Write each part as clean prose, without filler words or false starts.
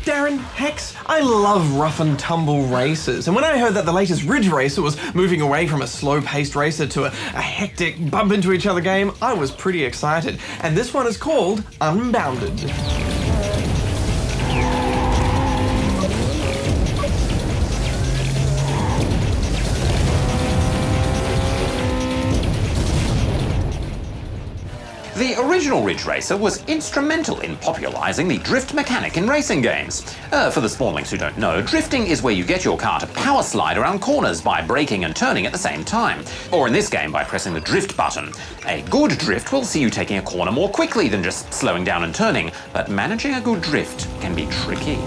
Darren, Hex, I love rough and tumble races, and when I heard that the latest Ridge Racer was moving away from a slow-paced racer to a hectic bump-into-each-other game, I was pretty excited. And this one is called Unbounded. The original Ridge Racer was instrumental in popularising the drift mechanic in racing games. For the spawnlings who don't know, drifting is where you get your car to power slide around corners by braking and turning at the same time, or in this game by pressing the drift button. A good drift will see you taking a corner more quickly than just slowing down and turning, but managing a good drift can be tricky.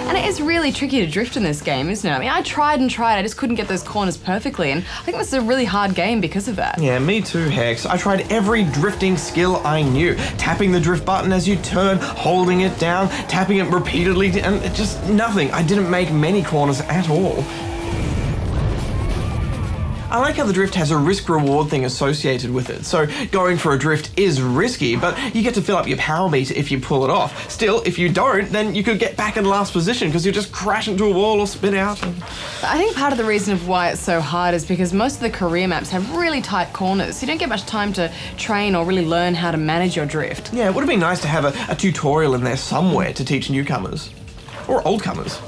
And it is really tricky to drift in this game, isn't it? I mean, I tried, I just couldn't get those corners perfectly, and I think this is a really hard game because of that. Yeah, me too, Hex. I tried every drifting skill I knew. Tapping the drift button as you turn, holding it down, tapping it repeatedly, and just nothing. I didn't make many corners at all. I like how the drift has a risk-reward thing associated with it. So going for a drift is risky, but you get to fill up your power meter if you pull it off. Still, if you don't, then you could get back in last position because you just crash into a wall or spin out. I think part of the reason of why it's so hard is because most of the career maps have really tight corners, so you don't get much time to train or really learn how to manage your drift. Yeah, it would have been nice to have a tutorial in there somewhere to teach newcomers. Or oldcomers.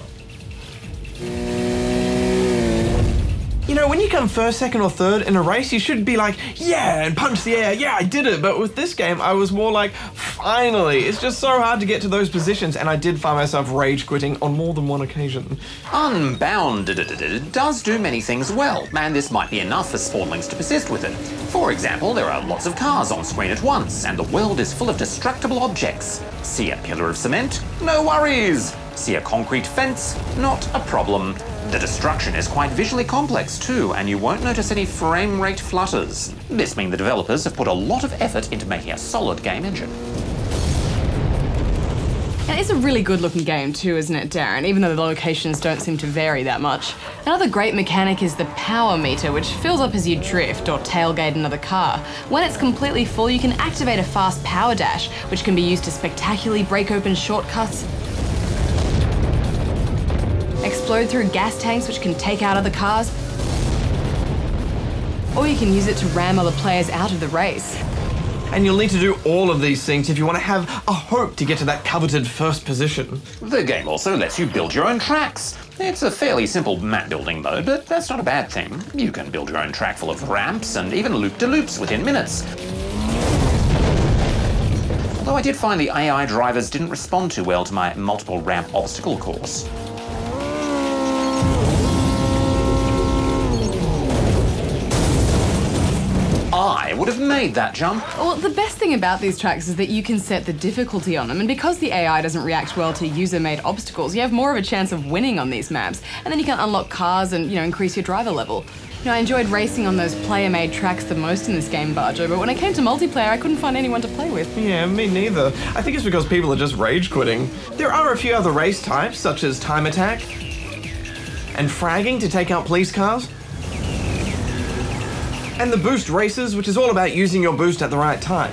You know, when you come first, second, or third in a race, you should be like, yeah, and punch the air, yeah, I did it. But with this game, I was more like, finally. It's just so hard to get to those positions, and I did find myself rage quitting on more than one occasion. Unbounded does do many things well, and this might be enough for spawnlings to persist with it. For example, there are lots of cars on screen at once, and the world is full of destructible objects. See a pillar of cement? No worries! See a concrete fence? Not a problem. The destruction is quite visually complex too, and you won't notice any frame rate flutters. This means the developers have put a lot of effort into making a solid game engine. And it's a really good looking game too, isn't it, Darren? Even though the locations don't seem to vary that much. Another great mechanic is the power meter, which fills up as you drift or tailgate another car. When it's completely full, you can activate a fast power dash, which can be used to spectacularly break open shortcuts, explode through gas tanks which can take out other cars, or you can use it to ram other players out of the race. And you'll need to do all of these things if you want to have a hope to get to that coveted first position. The game also lets you build your own tracks. It's a fairly simple map building mode, but that's not a bad thing. You can build your own track full of ramps and even loop-de-loops within minutes. Although I did find the AI drivers didn't respond too well to my multiple ramp obstacle course. I would have made that jump. Well, the best thing about these tracks is that you can set the difficulty on them, and because the AI doesn't react well to user-made obstacles, you have more of a chance of winning on these maps, and then you can unlock cars and, increase your driver level. I enjoyed racing on those player-made tracks the most in this game, Bajo, but when it came to multiplayer, I couldn't find anyone to play with. Yeah, me neither. I think it's because people are just rage quitting. There are a few other race types, such as time attack and fragging to take out police cars, and the boost races, which is all about using your boost at the right time.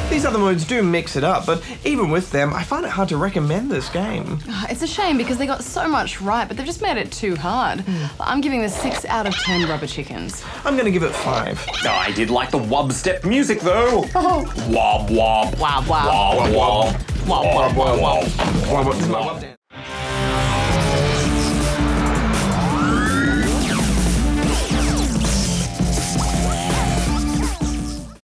These other modes do mix it up, but even with them, I find it hard to recommend this game. It's a shame because they got so much right, but they've just made it too hard. I'm giving this 6 out of 10 rubber chickens. I'm gonna give it 5. I did like the wob step music though. Wob wob. Wow, wow. Wob wob. Wow, wow, wow, wow. This is my wob dance.